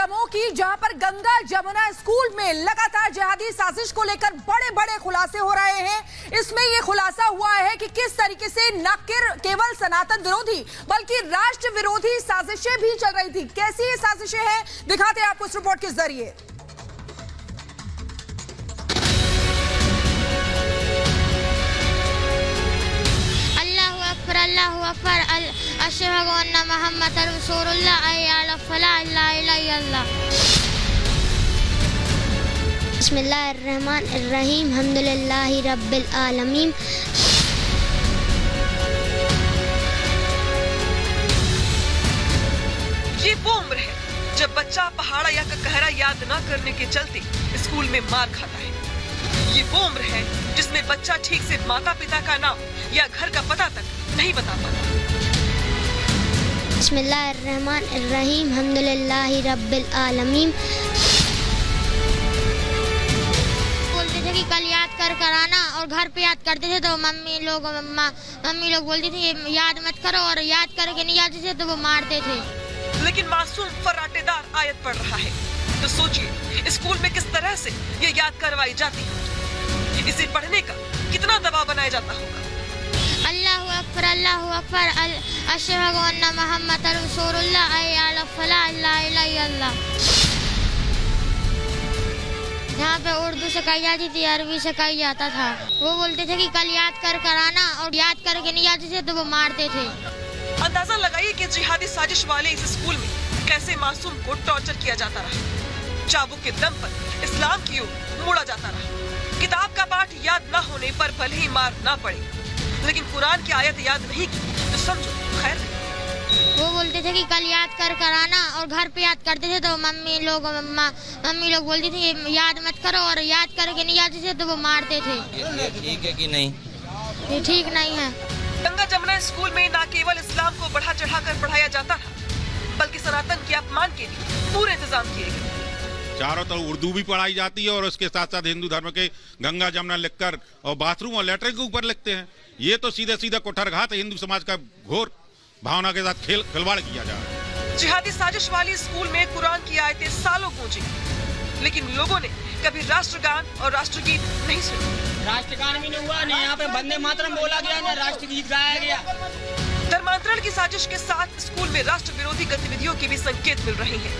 दमोह की, जहां पर गंगा जमुना स्कूल में लगातार जिहादी साजिश को लेकर बड़े बड़े खुलासे हो रहे हैं। इसमें यह खुलासा हुआ है कि किस तरीके से न केवल सनातन विरोधी बल्कि राष्ट्र विरोधी साजिशें भी चल रही थी। कैसी ये साजिशें हैं, दिखाते हैं आपको इस रिपोर्ट के जरिए। अल्लाहु अकबर, अशहदु अन्ना मुहम्मदर रसूलुल्लाह, हय्या अलल फलाह, ला इलाहा इल्लल्लाह। बिस्मिल्लाहिर्रहमानिर्रहीम, हम्दुलिल्लाहि रब्बिल आलमीन। ये वो उम्र है जब बच्चा पहाड़ा या कहरा याद न करने के चलते स्कूल में मार खाता है। ये वो उम्र है जिसमें बच्चा ठीक से माता पिता का नाम या घर का पता तक नहीं बता पाता। बिस्मिल्लाहिर्रहमानिर्रहीम, हम्दुलिल्लाहि रब्बिल आलमीन। बोलते थे कि कल याद कर आना, और घर पे याद करते थे तो मम्मी लोग बोलती थी याद मत करो, और याद करके नहीं आते थे तो वो मारते थे। लेकिन मासूम फर्राटेदार आयत पढ़ रहा है तो सोचिए स्कूल में किस तरह से ये याद करवाई जाती है। इसे पढ़ने का कितना दबाव बनाया जाता होगा। अल्लाहु अकबर, अशहदु अन्ना मुहम्मदर रसूलुल्लाह, हय्या अलल फलाह, ला इलाहा इल्लल्लाह। यहाँ पे उर्दू सिखाई जाती थी, अरबी सिखाई जाता था। वो बोलते थे कि कल याद कर आना, और याद करके नहीं आते थे तो वो मारते थे। अंदाजा लगाइए कि जिहादी साजिश वाले इस स्कूल में कैसे मासूम को टॉर्चर किया जाता रहा। चाबुक के दम पर इस्लाम की ओर मोड़ा जाता रहा। किताब का पाठ याद न होने पर भले ही मार न पड़े, लेकिन कुरान की आयत याद नहीं की तो समझो खैर नहीं। वो बोलते थे कि कल याद कर आना, और घर पे याद करते थे तो मम्मी लोग बोलती थी याद मत करो, और याद करके नहीं आते थे तो वो मारते थे। ये ठीक है कि नहीं? ये ठीक नहीं है। गंगा जमुना स्कूल में न केवल इस्लाम को बढ़ा चढ़ाकर पढ़ाया जाता था, बल्कि सनातन के अपमान के भी पूरे इंतजाम किए गए। चारों तरफ उर्दू भी पढ़ाई जाती है और उसके साथ साथ हिंदू धर्म के गंगा जमुना लिखकर और बाथरूम और लेटरिन के ऊपर लिखते हैं। ये तो सीधे सीधे कुठारघात हिंदू समाज का घोर भावना के साथ खिलवाड़ किया जा रहा है। जिहादी साजिश वाली स्कूल में कुरान की आयतें सालों गूंजी, लेकिन लोगों ने कभी राष्ट्रगान और राष्ट्रगीत नहीं सुना। राष्ट्रगान भी नहीं हुआ, नहीं यहाँ पे वंदे मातरम बोला गया, ना राष्ट्रगीत गाया गया। धर्मांतरण की साजिश के साथ स्कूल में राष्ट्र विरोधी गतिविधियों के भी संकेत मिल रहे हैं।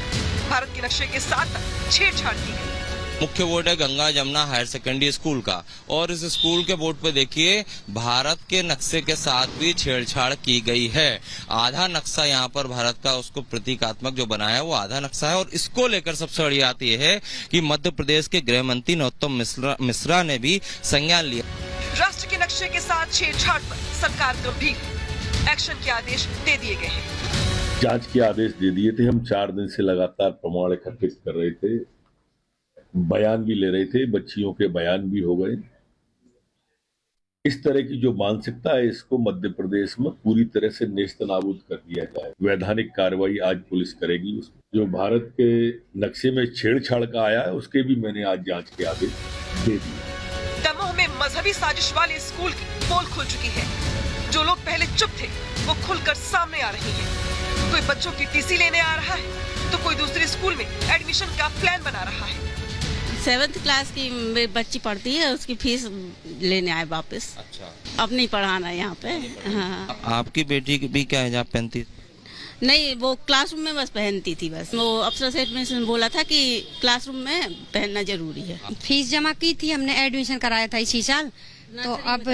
भारत के नक्शे के साथ छेड़छाड़ की गई। मुख्य बोर्ड है Ganga Jamuna higher secondary school का, और इस स्कूल के बोर्ड पे देखिए भारत के नक्शे के साथ भी छेड़छाड़ की गई है। आधा नक्शा यहाँ पर भारत का उसको प्रतीकात्मक जो बनाया है वो आधा नक्शा है, और इसको लेकर सबसे बड़ी बात यह है कि मध्य प्रदेश के गृह मंत्री नरोत्तम मिश्रा ने भी संज्ञान लिया। राष्ट्र के नक्शे के साथ छेड़छाड़ पर सरकार गंभीर, एक्शन के आदेश दे दिए गए हैं। जांच के आदेश दे दिए थे। हम 4 दिन से लगातार प्रमाण एकत्रित कर रहे थे, बयान भी ले रहे थे, बच्चियों के बयान भी हो गए। इस तरह की जो मानसिकता है इसको मध्य प्रदेश में पूरी तरह से नेस्तनाबूद कर दिया जाए। वैधानिक कार्रवाई आज पुलिस करेगी। जो भारत के नक्शे में छेड़छाड़ का आया है उसके भी मैंने आज जांच के आदेश दे दिए। दमोह में मजहबी साजिश वाले स्कूल की पोल खुल चुकी है। जो लोग पहले चुप थे वो खुलकर सामने आ रही हैं। कोई बच्चों की टीसी लेने आ रहा है तो कोई दूसरे स्कूल में एडमिशन का प्लान बना रहा है। 7th क्लास की मेरी बच्ची पढ़ती है, उसकी फीस लेने आए वापस। अच्छा, अब नहीं पढ़ाना यहाँ पे। हाँ, आपकी बेटी भी क्या हिजाब पहनती? नहीं, वो क्लासरूम में बस पहनती थी। बस वो अफसर से एडमिशन बोला था कि क्लासरूम में पहनना जरूरी है। फीस जमा की थी हमने, एडमिशन कराया था इसी साल, तो अब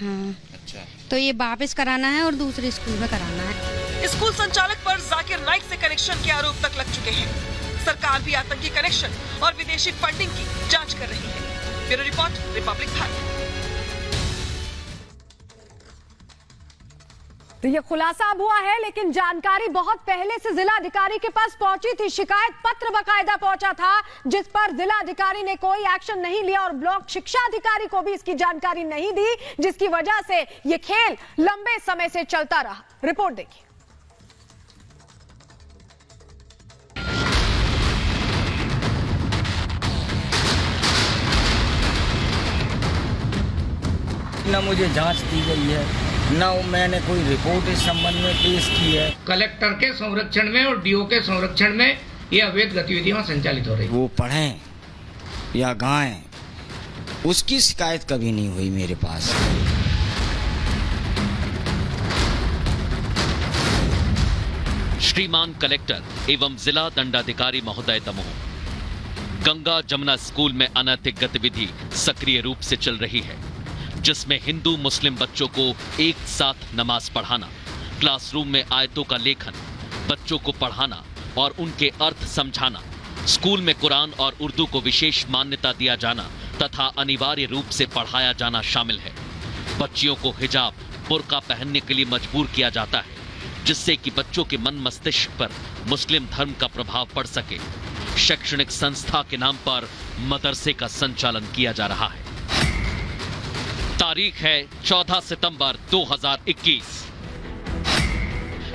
हाँ, अच्छा, तो ये वापस कराना है और दूसरे स्कूल में कराना है। स्कूल संचालक पर जाकिर नाइक से कनेक्शन के आरोप तक लग चुके हैं। सरकार भी आतंकी कनेक्शन और विदेशी फंडिंग की जांच कर रही है। Bureau report, Republic Bharat. तो ये खुलासा अब हुआ है, लेकिन जानकारी बहुत पहले से जिलाधिकारी के पास पहुंची थी। शिकायत पत्र बकायदा पहुंचा था जिस पर जिलाधिकारी ने कोई एक्शन नहीं लिया और ब्लॉक शिक्षा अधिकारी को भी इसकी जानकारी नहीं दी, जिसकी वजह से ये खेल लंबे समय से चलता रहा। रिपोर्ट देखिए। न मुझे जांच दी गई है, न मैंने कोई रिपोर्ट इस संबंध में पेश की है। कलेक्टर के संरक्षण में और डीओ के संरक्षण में ये अवैध गतिविधियां संचालित हो रही। वो पढ़ें या गाएं, उसकी शिकायत कभी नहीं हुई मेरे पास। श्रीमान कलेक्टर एवं जिला दंडाधिकारी महोदय दमोह, गंगा जमुना स्कूल में अनैतिक गतिविधि सक्रिय रूप से चल रही है, जिसमें हिंदू मुस्लिम बच्चों को एक साथ नमाज पढ़ाना, क्लासरूम में आयतों का लेखन, बच्चों को पढ़ाना और उनके अर्थ समझाना, स्कूल में कुरान और उर्दू को विशेष मान्यता दिया जाना तथा अनिवार्य रूप से पढ़ाया जाना शामिल है। बच्चियों को हिजाब, बुर्का पहनने के लिए मजबूर किया जाता है, जिससे कि बच्चों के मन मस्तिष्क पर मुस्लिम धर्म का प्रभाव पड़ सके। शैक्षणिक संस्था के नाम पर मदरसे का संचालन किया जा रहा है। तारीख है 14 सितंबर 2021।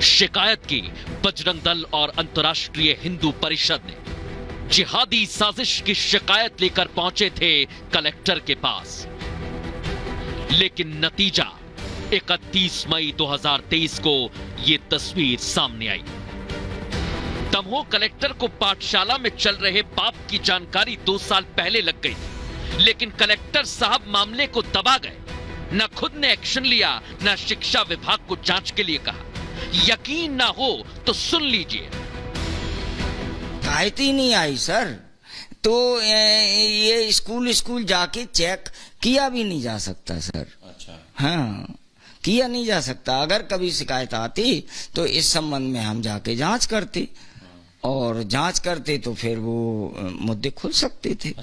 शिकायत की बजरंग दल और अंतर्राष्ट्रीय हिंदू परिषद ने। जिहादी साजिश की शिकायत लेकर पहुंचे थे कलेक्टर के पास, लेकिन नतीजा 31 मई 2023 को ये तस्वीर सामने आई। दमोह कलेक्टर को पाठशाला में चल रहे पाप की जानकारी 2 साल पहले लग गई, लेकिन कलेक्टर साहब मामले को दबा गए। न खुद ने एक्शन लिया, न शिक्षा विभाग को जांच के लिए कहा। यकीन ना हो तो सुन लीजिए। शिकायत ही नहीं आई सर, तो ये स्कूल जाके चेक किया भी नहीं जा सकता सर। अच्छा। हाँ, किया नहीं जा सकता। अगर कभी शिकायत आती तो इस संबंध में हम जाके जांच करते, और जांच करते तो फिर वो मुद्दे खुल सकते थे।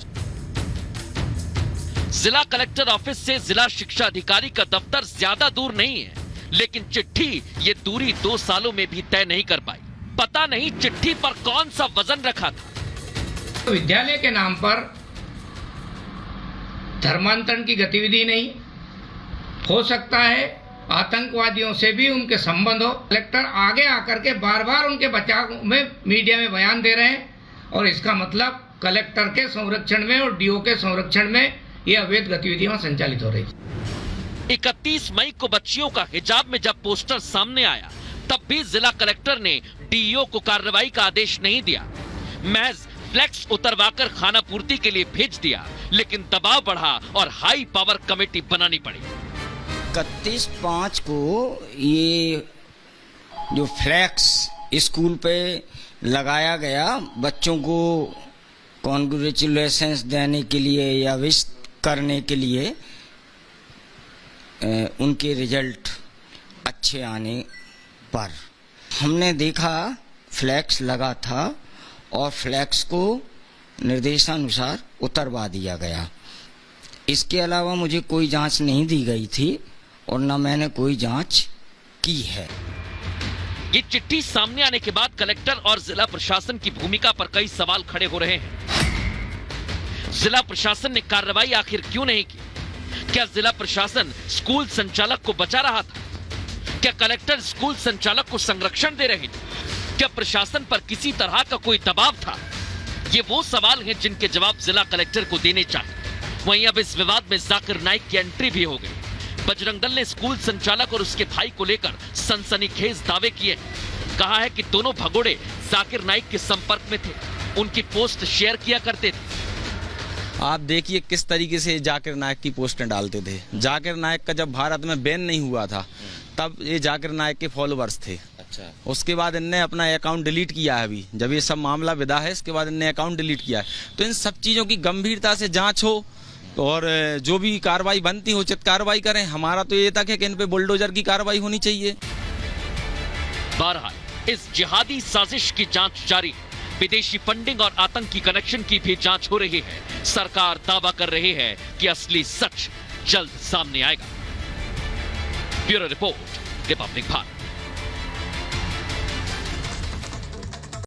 जिला कलेक्टर ऑफिस से जिला शिक्षा अधिकारी का दफ्तर ज्यादा दूर नहीं है, लेकिन चिट्ठी ये दूरी 2 सालों में भी तय नहीं कर पाई। पता नहीं चिट्ठी पर कौन सा वजन रखा था। विद्यालय के नाम पर धर्मांतरण की गतिविधि नहीं हो सकता है, आतंकवादियों से भी उनके संबंध हो। कलेक्टर आगे आकर के बार बार उनके बचाव में मीडिया में बयान दे रहे हैं, और इसका मतलब कलेक्टर के संरक्षण में और डीओ के संरक्षण में ये अवैध गतिविधियां संचालित हो रही। 31 मई को बच्चियों का हिजाब में जब पोस्टर सामने आया, तब भी जिला कलेक्टर ने डीईओ को कार्रवाई का आदेश नहीं दिया। महज फ्लैक्स उतरवाकर खाना पूर्ति के लिए भेज दिया, लेकिन दबाव बढ़ा और हाई पावर कमेटी बनानी पड़ी। 31/5 को ये जो फ्लैक्स स्कूल पे लगाया गया, बच्चों को कॉन्ग्रेचुलेशंस देने के लिए या विश करने के लिए, उनके रिजल्ट अच्छे आने पर हमने देखा फ्लैक्स लगा था और फ्लैक्स को निर्देशानुसार उतरवा दिया गया। इसके अलावा मुझे कोई जांच नहीं दी गई थी और न मैंने कोई जांच की है। ये चिट्ठी सामने आने के बाद कलेक्टर और जिला प्रशासन की भूमिका पर कई सवाल खड़े हो रहे हैं। जिला प्रशासन ने कार्रवाई आखिर क्यों नहीं की? क्या जिला प्रशासन स्कूल संचालक को बचा रहा था? क्या कलेक्टर स्कूल संचालक को संरक्षण दे रहे थे? क्या प्रशासन पर किसी तरह का कोई दबाव था? ये वो सवाल हैं जिनके जवाब जिला कलेक्टर को देने चाहिए। वहीं अब इस विवाद में जाकिर नाइक की एंट्री भी हो गई। बजरंग दल ने स्कूल संचालक और उसके भाई को लेकर सनसनीखेज दावे किए। कहा है कि दोनों भगोड़े जाकिर नाइक के संपर्क में थे, उनकी पोस्ट शेयर किया करते थे। आप देखिए किस तरीके से जाकिर नाइक की पोस्टें डालते थे। जाकिर नाइक का जब भारत में बैन नहीं हुआ था, तब ये जाकिर नाइक के फॉलोअर्स थे। अच्छा। उसके बाद इनने अपना अकाउंट डिलीट किया है। अभी जब ये सब मामला विदा है, इसके बाद इनने अकाउंट डिलीट किया है। तो इन सब चीज़ों की गंभीरता से जांच हो और जो भी कार्रवाई बनती हो उचित कार्रवाई करें। हमारा तो ये तक है कि इन पे बुलडोजर की कार्रवाई होनी चाहिए। बहरहाल इस जिहादी साजिश की जांच जारी है। विदेशी फंडिंग और आतंकी कनेक्शन की भी जांच हो रही है। सरकार दावा कर रही है कि असली सच जल्द सामने आएगा। Bureau report, Republic Bharat.